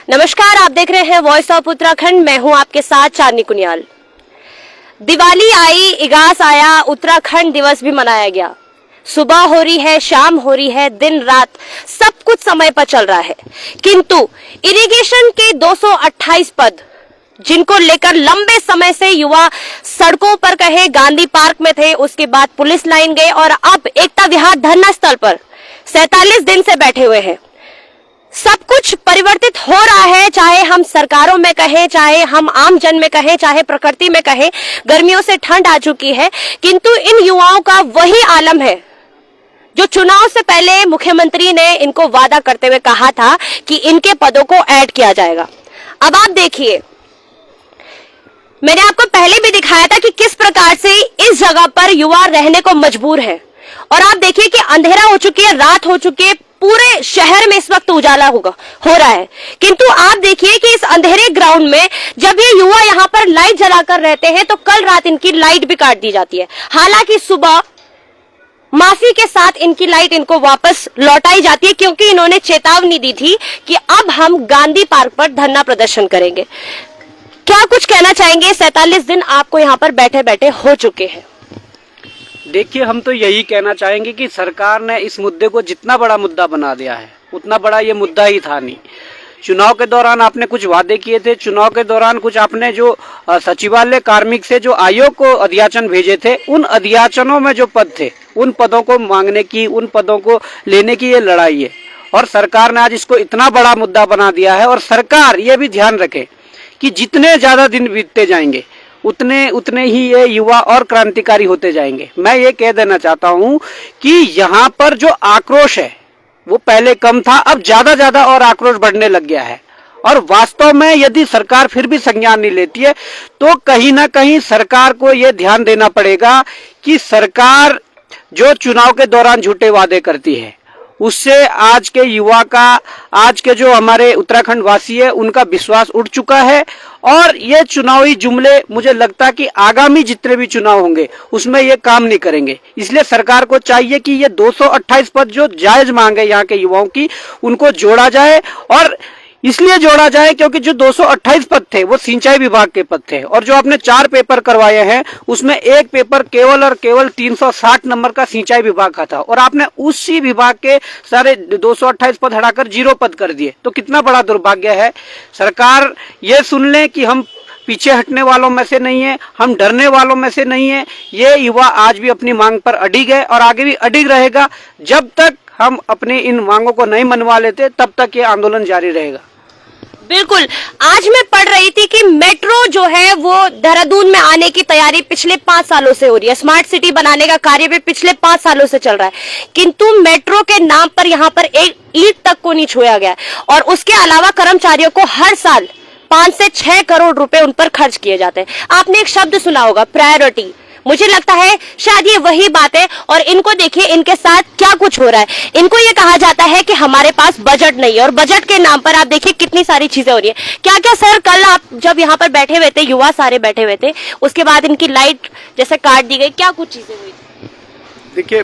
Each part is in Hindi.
नमस्कार, आप देख रहे हैं वॉइस ऑफ उत्तराखंड। मैं हूं आपके साथ चांदनी कुनियाल। दिवाली आई, इगास आया, उत्तराखंड दिवस भी मनाया गया। सुबह हो रही है, शाम हो रही है, दिन रात सब कुछ समय पर चल रहा है। किंतु इरिगेशन के 228 पद जिनको लेकर लंबे समय से युवा सड़कों पर कहे गांधी पार्क में थे, उसके बाद पुलिस लाइन गए और अब एकता विहार धरना स्थल पर 47 दिन से बैठे हुए हैं। सब कुछ परिवर्तित हो रहा है, चाहे हम सरकारों में कहें, चाहे हम आम जन में कहें, चाहे प्रकृति में कहें। गर्मियों से ठंड आ चुकी है, किंतु इन युवाओं का वही आलम है जो चुनाव से पहले मुख्यमंत्री ने इनको वादा करते हुए कहा था कि इनके पदों को ऐड किया जाएगा। अब आप देखिए, मैंने आपको पहले भी दिखाया था कि किस प्रकार से इस जगह पर युवा रहने को मजबूर है। और आप देखिए कि अंधेरा हो चुकी है, रात हो चुकी है, पूरे शहर में इस वक्त उजाला हो रहा है। किंतु आप देखिए कि इस अंधेरे ग्राउंड में जब ये युवा यहाँ पर लाइट जलाकर रहते हैं तो कल रात इनकी लाइट भी काट दी जाती है। हालांकि सुबह माफी के साथ इनकी लाइट इनको वापस लौटाई जाती है, क्योंकि इन्होंने चेतावनी दी थी कि अब हम गांधी पार्क पर धरना प्रदर्शन करेंगे। क्या कुछ कहना चाहेंगे? 47 दिन आपको यहाँ पर बैठे बैठे हो चुके हैं। देखिए, हम तो यही कहना चाहेंगे कि सरकार ने इस मुद्दे को जितना बड़ा मुद्दा बना दिया है, उतना बड़ा ये मुद्दा ही था नहीं। चुनाव के दौरान आपने कुछ वादे किए थे, चुनाव के दौरान कुछ आपने जो सचिवालय कार्मिक से जो आयोग को अध्याचन भेजे थे, उन अध्याचनों में जो पद थे, उन पदों को मांगने की, उन पदों को लेने की ये लड़ाई है। और सरकार ने आज इसको इतना बड़ा मुद्दा बना दिया है। और सरकार ये भी ध्यान रखे कि जितने ज्यादा दिन बीतते जाएंगे उतने ही ये युवा और क्रांतिकारी होते जाएंगे। मैं ये कह देना चाहता हूं कि यहाँ पर जो आक्रोश है वो पहले कम था, अब ज्यादा और आक्रोश बढ़ने लग गया है। और वास्तव में यदि सरकार फिर भी संज्ञान नहीं लेती है तो कहीं ना कहीं सरकार को ये ध्यान देना पड़ेगा कि सरकार जो चुनाव के दौरान झूठे वादे करती है उससे आज के युवा का, आज के जो हमारे उत्तराखंड वासी है, उनका विश्वास उठ चुका है। और ये चुनावी जुमले मुझे लगता है कि आगामी जितने भी चुनाव होंगे उसमें ये काम नहीं करेंगे। इसलिए सरकार को चाहिए कि ये 228 पद जो जायज मांग है यहाँ के युवाओं की, उनको जोड़ा जाए। और इसलिए जोड़ा जाए क्योंकि जो 228 पद थे वो सिंचाई विभाग के पद थे, और जो आपने 4 पेपर करवाए हैं उसमें एक पेपर केवल और केवल 360 नंबर का सिंचाई विभाग का था, और आपने उसी विभाग के सारे 228 पद हटाकर 0 पद कर दिए। तो कितना बड़ा दुर्भाग्य है। सरकार ये सुन ले कि हम पीछे हटने वालों में से नहीं है, हम डरने वालों में से नहीं है। ये युवा आज भी अपनी मांग पर अडिग है और आगे भी अडिग रहेगा। जब तक हम अपनी इन मांगों को नहीं मनवा लेते तब तक ये आंदोलन जारी रहेगा। बिल्कुल, आज मैं पढ़ रही थी कि मेट्रो जो है वो देहरादून में आने की तैयारी पिछले 5 सालों से हो रही है। स्मार्ट सिटी बनाने का कार्य भी पिछले 5 सालों से चल रहा है, किंतु मेट्रो के नाम पर यहाँ पर एक ईंट तक को नहीं छुआ गया। और उसके अलावा कर्मचारियों को हर साल 5 से 6 करोड़ रुपए उन पर खर्च किए जाते हैं। आपने एक शब्द सुना होगा, प्रायोरिटी। मुझे लगता है शायद ये वही बात है। और इनको देखिए, इनके साथ क्या कुछ हो रहा है। इनको ये कहा जाता है कि हमारे पास बजट नहीं है, और बजट के नाम पर आप देखिए कितनी सारी चीजें हो रही है। क्या क्या सर, कल आप जब यहाँ पर बैठे हुए थे, युवा सारे बैठे हुए थे, उसके बाद इनकी लाइट जैसे काट दी गई, क्या कुछ चीजें हुई थी? देखिए,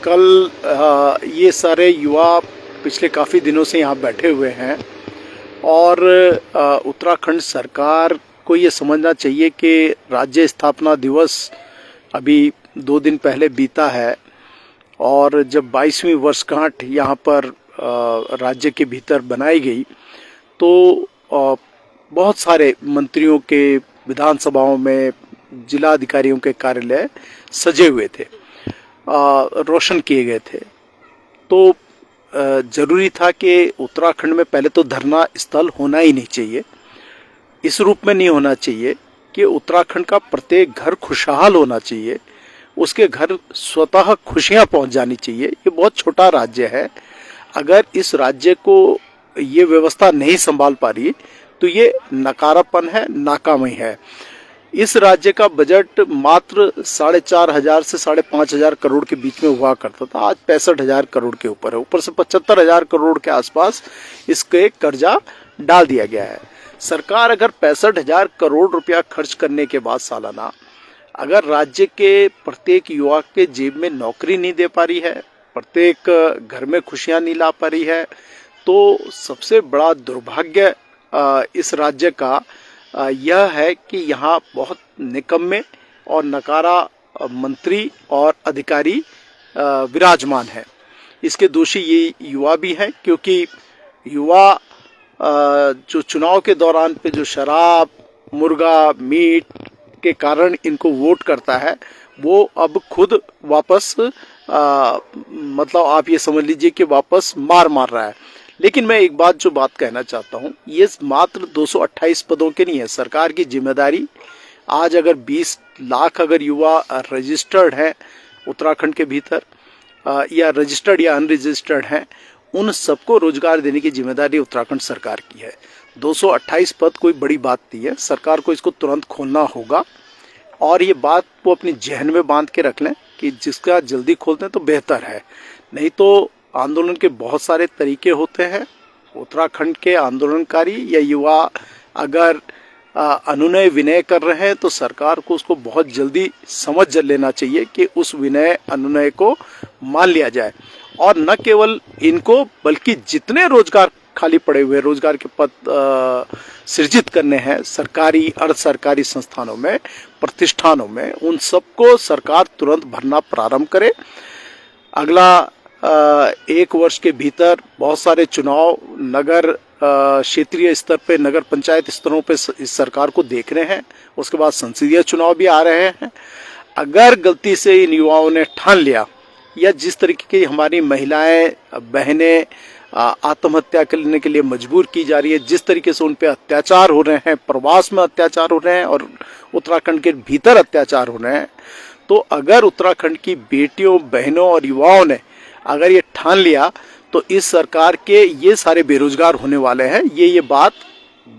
कल ये सारे युवा पिछले काफ़ी दिनों से यहाँ बैठे हुए हैं, और उत्तराखंड सरकार को ये समझना चाहिए कि राज्य स्थापना दिवस अभी 2 दिन पहले बीता है, और जब 22वीं वर्षगांठ यहाँ पर राज्य के भीतर बनाई गई तो बहुत सारे मंत्रियों के विधानसभाओं में, जिला अधिकारियों के कार्यालय सजे हुए थे, रोशन किए गए थे। तो जरूरी था कि उत्तराखंड में पहले तो धरना स्थल होना ही नहीं चाहिए, इस रूप में नहीं होना चाहिए कि उत्तराखंड का प्रत्येक घर खुशहाल होना चाहिए, उसके घर स्वतः खुशियां पहुंच जानी चाहिए। ये बहुत छोटा राज्य है, अगर इस राज्य को ये व्यवस्था नहीं संभाल पा रही तो ये नकारापन है, नाकामी है। इस राज्य का बजट मात्र 4,500 से 5,500 करोड़ के बीच में हुआ करता था, आज 65,000 करोड़ के ऊपर है। ऊपर से 75,000 करोड़ के आसपास इसके कर्जा डाल दिया गया है। सरकार अगर 65,000 करोड़ रुपया खर्च करने के बाद सालाना अगर राज्य के प्रत्येक युवा के जेब में नौकरी नहीं दे पा रही है, प्रत्येक घर में खुशियां नहीं ला पा रही है, तो सबसे बड़ा दुर्भाग्य इस राज्य का यह है कि यहाँ बहुत निकम्मे और नकारा मंत्री और अधिकारी विराजमान है। इसके दोषी ये युवा भी हैं, क्योंकि युवा जो चुनाव के दौरान पे जो शराब, मुर्गा, मीट के कारण इनको वोट करता है, वो अब खुद वापस मतलब आप ये समझ लीजिए कि वापस मार रहा है। लेकिन मैं एक बात कहना चाहता हूँ, ये मात्र 228 पदों के नहीं है। सरकार की जिम्मेदारी, आज अगर 20 लाख अगर युवा रजिस्टर्ड हैं उत्तराखंड के भीतर, या रजिस्टर्ड या अनरजिस्टर्ड हैं, उन सबको रोजगार देने की जिम्मेदारी उत्तराखंड सरकार की है। 228 पद कोई बड़ी बात नहीं है। सरकार को इसको तुरंत खोलना होगा, और ये बात वो अपनी जहन में बांध के रख लें कि जिसका जल्दी खोलते हैं तो बेहतर है। नहीं तो आंदोलन के बहुत सारे तरीके होते हैं। उत्तराखंड के आंदोलनकारी या युवा अगर अनुनय विनय कर रहे हैं तो सरकार को उसको बहुत जल्दी समझ लेना चाहिए कि उस विनय अनुनय को मान लिया जाए, और न केवल इनको बल्कि जितने रोजगार खाली पड़े हुए रोजगार के पद सृजित करने हैं सरकारी अर्ध सरकारी संस्थानों में, प्रतिष्ठानों में, उन सबको सरकार तुरंत भरना प्रारंभ करे। अगला 1 वर्ष के भीतर बहुत सारे चुनाव नगर क्षेत्रीय स्तर पे, नगर पंचायत स्तरों पे इस सरकार को देख रहे हैं। उसके बाद संसदीय चुनाव भी आ रहे हैं। अगर गलती से इन युवाओं ने ठान लिया, या जिस तरीके की हमारी महिलाएं बहनें आत्महत्या करने के लिए मजबूर की जा रही है, जिस तरीके से उन पे अत्याचार हो रहे हैं, प्रवास में अत्याचार हो रहे हैं और उत्तराखंड के भीतर अत्याचार हो रहे हैं, तो अगर उत्तराखंड की बेटियों, बहनों और युवाओं ने अगर ये ठान लिया तो इस सरकार के ये सारे बेरोजगार होने वाले हैं। ये बात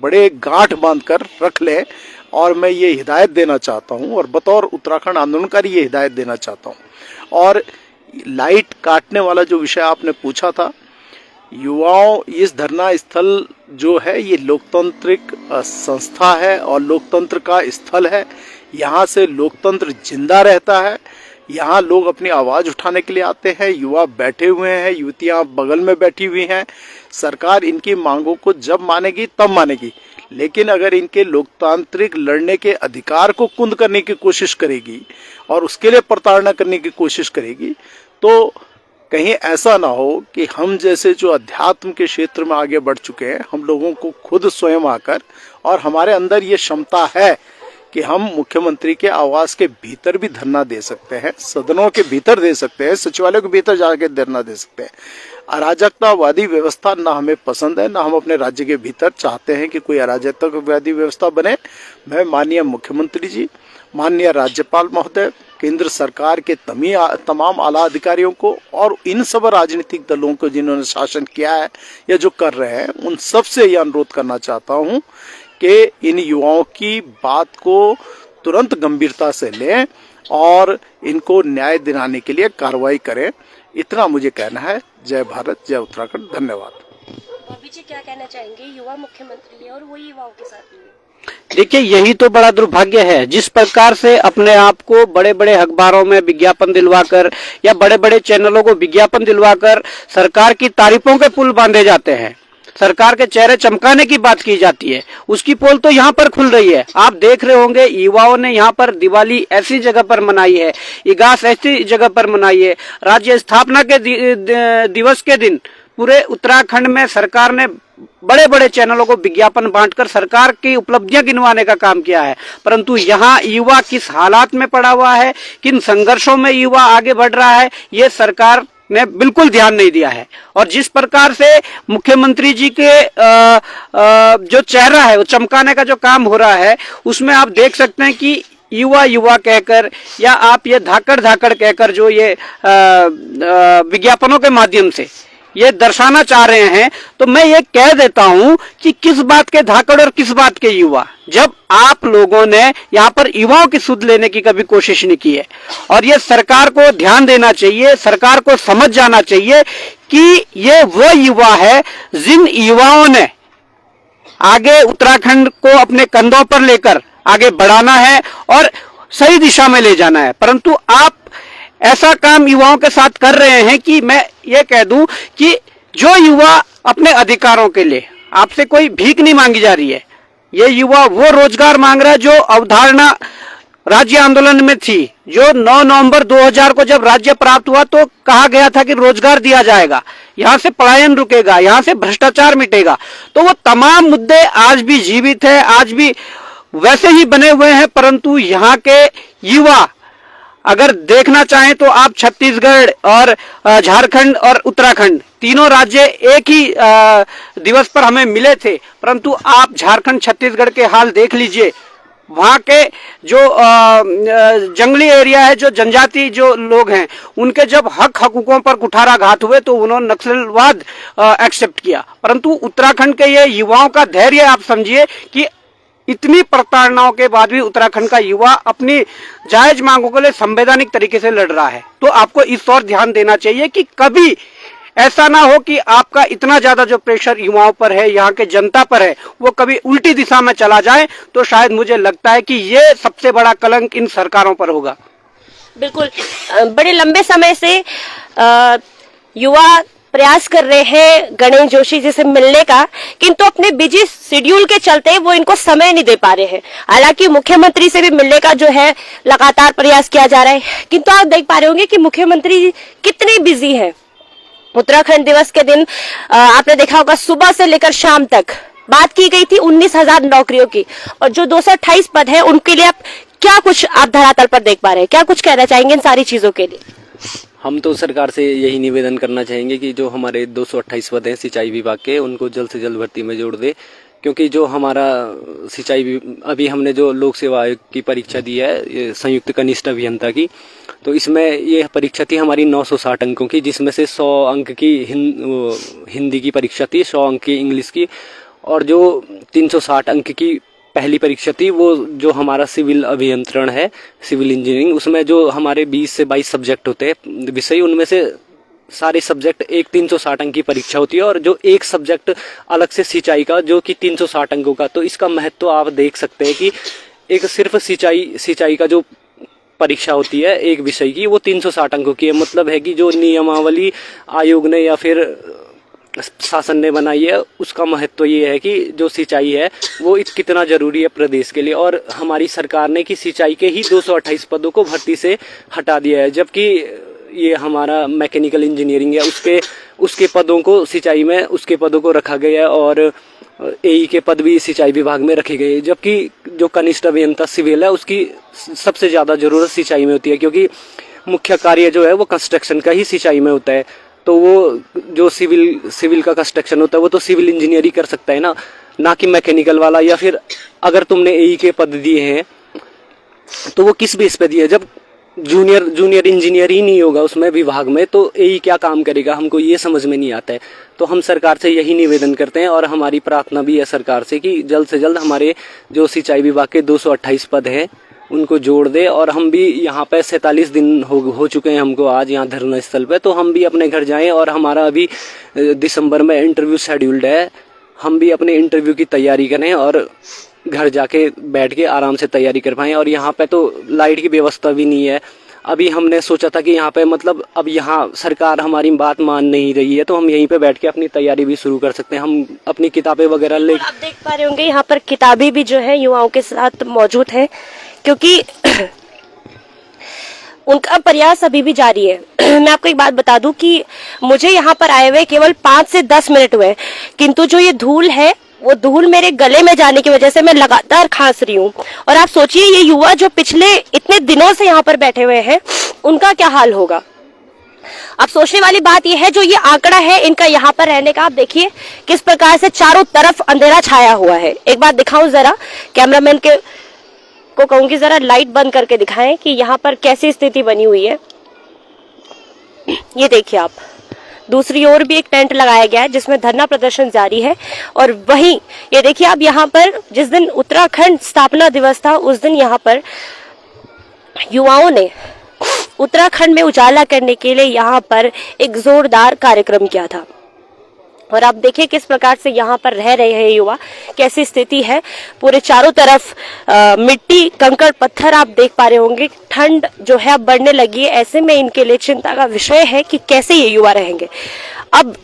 बड़े गांठ बांध कर रख लें, और मैं ये हिदायत देना चाहता हूँ, और बतौर उत्तराखंड आंदोलनकारी ये हिदायत देना चाहता हूँ। और लाइट काटने वाला जो विषय आपने पूछा था, युवाओं, इस धरना स्थल जो है ये लोकतांत्रिक संस्था है और लोकतंत्र का स्थल है। यहाँ से लोकतंत्र जिंदा रहता है। यहाँ लोग अपनी आवाज उठाने के लिए आते हैं। युवा बैठे हुए हैं, युवतियाँ बगल में बैठी हुई हैं। सरकार इनकी मांगों को जब मानेगी तब मानेगी, लेकिन अगर इनके लोकतांत्रिक लड़ने के अधिकार को कुंद करने की कोशिश करेगी और उसके लिए प्रताड़ना करने की कोशिश करेगी, तो कहीं ऐसा ना हो कि हम जैसे जो अध्यात्म के क्षेत्र में आगे बढ़ चुके हैं, हम लोगों को खुद स्वयं आकर, और हमारे अंदर ये क्षमता है कि हम मुख्यमंत्री के आवास के भीतर भी धरना दे सकते हैं, सदनों के भीतर दे सकते हैं, सचिवालयों के भीतर जाके धरना दे सकते हैं। अराजकतावादी व्यवस्था ना हमें पसंद है, ना हम अपने राज्य के भीतर चाहते हैं कि कोई अराजकतावादी व्यवस्था बने। मैं माननीय मुख्यमंत्री जी, माननीय राज्यपाल महोदय, केंद्र सरकार के तमाम आला अधिकारियों को और इन सब राजनीतिक दलों को जिन्होंने शासन किया है या जो कर रहे हैं, उन सब से यह अनुरोध करना चाहता हूं कि इन युवाओं की बात को तुरंत गंभीरता से लें और इनको न्याय दिलाने के लिए कार्रवाई करें। इतना मुझे कहना है। जय भारत, जय उत्तराखंड। धन्यवाद। बॉबी जी क्या कहना चाहेंगे? युवा मुख्यमंत्री है और वो युवाओं के साथ नहीं है। देखिए, यही तो बड़ा दुर्भाग्य है। जिस प्रकार से अपने आप को बड़े बड़े अखबारों में विज्ञापन दिलवाकर या बड़े बड़े चैनलों को विज्ञापन दिलवाकर सरकार की तारीफों के पुल बांधे जाते हैं, सरकार के चेहरे चमकाने की बात की जाती है, उसकी पोल तो यहाँ पर खुल रही है। आप देख रहे होंगे युवाओं ने यहाँ पर दिवाली ऐसी जगह पर मनाई है, इगास ऐसी जगह पर मनाई है। राज्य स्थापना के दिवस के दिन पूरे उत्तराखंड में सरकार ने बड़े बड़े चैनलों को विज्ञापन बांटकर सरकार की उपलब्धियां गिनवाने का काम किया है। परंतु यहाँ युवा किस हालात में पड़ा हुआ है, किन संघर्षों में युवा आगे बढ़ रहा है, ये सरकार ने बिल्कुल ध्यान नहीं दिया है। और जिस प्रकार से मुख्यमंत्री जी के जो चेहरा है वो चमकाने का जो काम हो रहा है, उसमें आप देख सकते हैं कि युवा युवा कहकर या आप ये धाकड़ धाकड़ कहकर जो ये विज्ञापनों के माध्यम से ये दर्शाना चाह रहे हैं, तो मैं ये कह देता हूं कि किस बात के धाकड़ और किस बात के युवा, जब आप लोगों ने यहाँ पर युवाओं की सुध लेने की कभी कोशिश नहीं की है। और ये सरकार को ध्यान देना चाहिए, सरकार को समझ जाना चाहिए कि ये वो युवा है जिन युवाओं ने आगे उत्तराखंड को अपने कंधों पर लेकर आगे बढ़ाना है और सही दिशा में ले जाना है। परंतु आप ऐसा काम युवाओं के साथ कर रहे हैं कि मैं ये कह दूं कि जो युवा अपने अधिकारों के लिए, आपसे कोई भीख नहीं मांगी जा रही है, ये युवा वो रोजगार मांग रहा है जो अवधारणा राज्य आंदोलन में थी। जो 9 नवंबर 2000 को जब राज्य प्राप्त हुआ तो कहा गया था कि रोजगार दिया जाएगा, यहाँ से पलायन रुकेगा, यहाँ से भ्रष्टाचार मिटेगा। तो वो तमाम मुद्दे आज भी जीवित है, आज भी वैसे ही बने हुए हैं। परंतु यहाँ के युवा अगर देखना चाहें तो आप छत्तीसगढ़ और झारखंड और उत्तराखंड तीनों राज्य एक ही दिवस पर हमें मिले थे, परंतु आप झारखंड छत्तीसगढ़ के हाल देख लीजिए। वहां के जो जंगली एरिया है, जो जनजाति जो लोग हैं, उनके जब हकूकों पर कुठाराघात हुए तो उन्होंने नक्सलवाद एक्सेप्ट किया। परंतु उत्तराखंड के ये युवाओं का धैर्य आप समझिए कि इतनी प्रताड़नाओं के बाद भी उत्तराखंड का युवा अपनी जायज मांगों के लिए संवैधानिक तरीके से लड़ रहा है। तो आपको इस ओर ध्यान देना चाहिए कि कभी ऐसा ना हो कि आपका इतना ज्यादा जो प्रेशर युवाओं पर है, यहाँ के जनता पर है, वो कभी उल्टी दिशा में चला जाए। तो शायद मुझे लगता है कि ये सबसे बड़ा कलंक इन सरकारों पर होगा। बिल्कुल, बड़े लंबे समय से युवा प्रयास कर रहे हैं गणेश जोशी जी से मिलने का, किंतु अपने बिजी शेड्यूल के चलते वो इनको समय नहीं दे पा रहे हैं। हालांकि मुख्यमंत्री से भी मिलने का जो है लगातार प्रयास किया जा रहा है, किंतु आप देख पा रहे होंगे कि मुख्यमंत्री कितने बिजी हैं। उत्तराखंड दिवस के दिन आपने देखा होगा सुबह से लेकर शाम तक बात की गई थी 19,000 नौकरियों की, और जो 228 पद है उनके लिए क्या कुछ आप धरातल पर देख पा रहे हैं, क्या कुछ कहना चाहेंगे इन सारी चीजों के लिए? हम तो सरकार से यही निवेदन करना चाहेंगे कि जो हमारे 228 पद हैं सिंचाई विभाग के, उनको जल्द से जल्द भर्ती में जोड़ दे। क्योंकि जो हमारा अभी हमने जो लोक सेवा आयोग की परीक्षा दी है, ये संयुक्त कनिष्ठ अभियंता की, तो इसमें ये परीक्षा थी हमारी 960 अंकों की, जिसमें से 100 अंक की हिंदी की परीक्षा थी, 100 अंक की इंग्लिश की, और जो 360 अंक की पहली परीक्षा थी वो जो हमारा सिविल अभियंत्रण है, सिविल इंजीनियरिंग, उसमें जो हमारे 20 से 22 सब्जेक्ट होते हैं विषय, उनमें से सारे सब्जेक्ट एक 360 अंक की परीक्षा होती है, और जो एक सब्जेक्ट अलग से सिंचाई का जो कि 360 अंकों का। तो इसका महत्व आप देख सकते हैं कि एक सिर्फ सिंचाई का जो परीक्षा होती है एक विषय की, वो 360 अंकों की है। मतलब है कि जो नियमावली आयोग ने या फिर शासन ने बनाई है, उसका महत्व ये है कि जो सिंचाई है वो कितना जरूरी है प्रदेश के लिए। और हमारी सरकार ने कि सिंचाई के ही 228 पदों को भर्ती से हटा दिया है, जबकि ये हमारा मैकेनिकल इंजीनियरिंग है उसके पदों को सिंचाई में उसके पदों को रखा गया है, और एई के पद भी सिंचाई विभाग में रखे गए। जबकि जो कनिष्ठ अभियंता सिविल है उसकी सबसे ज्यादा जरूरत सिंचाई में होती है, क्योंकि मुख्य कार्य जो है वो कंस्ट्रक्शन का ही सिंचाई में होता है। तो वो जो सिविल का कंस्ट्रक्शन होता है वो तो सिविल इंजीनियर ही कर सकता है ना कि मैकेनिकल वाला। या फिर अगर तुमने एई के पद दिए हैं तो वो किस बेस पे दिए? जब जूनियर इंजीनियर ही नहीं होगा उसमें विभाग में, तो एई क्या काम करेगा? हमको ये समझ में नहीं आता है। तो हम सरकार से यही निवेदन करते हैं, और हमारी प्रार्थना भी है सरकार से कि जल्द से जल्द हमारे जो सिंचाई विभाग के 228 पद हैं उनको जोड़ दे। और हम भी यहाँ पे 47 दिन हो चुके हैं हमको आज यहाँ धरना स्थल पे, तो हम भी अपने घर जाएं। और हमारा अभी दिसंबर में इंटरव्यू शेड्यूल्ड है, हम भी अपने इंटरव्यू की तैयारी करें और घर जाके बैठ के आराम से तैयारी कर पाएं। और यहाँ पे तो लाइट की व्यवस्था भी नहीं है। अभी हमने सोचा था कि यहाँ पे मतलब अब यहाँ सरकार हमारी बात मान नहीं रही है, तो हम यहीं पे बैठ के अपनी तैयारी भी शुरू कर सकते हैं। हम अपनी किताबें वगैरह ले आप देख पा रहे होंगे यहाँ पर किताबें भी जो है युवाओं के साथ मौजूद है, क्योंकि उनका प्रयास अभी भी जारी है। मैं आपको एक बात बता दूं कि मुझे यहाँ पर आए हुए केवल 5 से 10 मिनट हुए, किंतु जो ये धूल है वो धूल मेरे गले में जाने की वजह से मैं लगातार खांस रही हूँ। और आप सोचिए ये युवा जो पिछले इतने दिनों से यहाँ पर बैठे हुए हैं उनका क्या हाल होगा। अब सोचने वाली बात यह है जो ये आंकड़ा है इनका यहाँ पर रहने का, आप देखिए किस प्रकार से चारों तरफ अंधेरा छाया हुआ है। एक बात दिखाऊं जरा, कैमरामैन को कहूंगी जरा लाइट बंद करके दिखाएं कि यहाँ पर कैसी स्थिति बनी हुई है। ये देखिए आप, दूसरी ओर भी एक टेंट लगाया गया है जिसमें धरना प्रदर्शन जारी है। और वहीं ये देखिए आप, यहाँ पर जिस दिन उत्तराखंड स्थापना दिवस था उस दिन यहाँ पर युवाओं ने उत्तराखंड में उजाला करने के लिए यहाँ पर एक जोरदार कार्यक्रम किया था। और आप देखिए किस प्रकार से यहाँ पर रह रहे हैं युवा, कैसी स्थिति है। पूरे चारों तरफ मिट्टी कंकड़ पत्थर आप देख पा रहे होंगे। ठंड जो है अब बढ़ने लगी है, ऐसे में इनके लिए चिंता का विषय है कि कैसे ये युवा रहेंगे। अब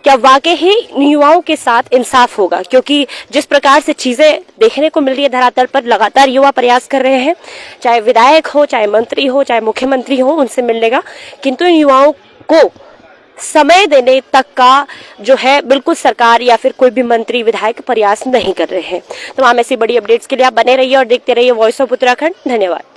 क्या वाकई ही युवाओं के साथ इंसाफ होगा? क्योंकि जिस प्रकार से चीजें देखने को मिल रही है धरातल पर, लगातार युवा प्रयास कर रहे हैं, चाहे विधायक हो, चाहे मंत्री हो, चाहे मुख्यमंत्री हो, उनसे मिलने का, किंतु युवाओं को समय देने तक का जो है बिल्कुल सरकार या फिर कोई भी मंत्री विधायक प्रयास नहीं कर रहे हैं। तमाम ऐसी बड़ी अपडेट्स के लिए आप बने रहिए और देखते रहिए वॉइस ऑफ उत्तराखंड। धन्यवाद।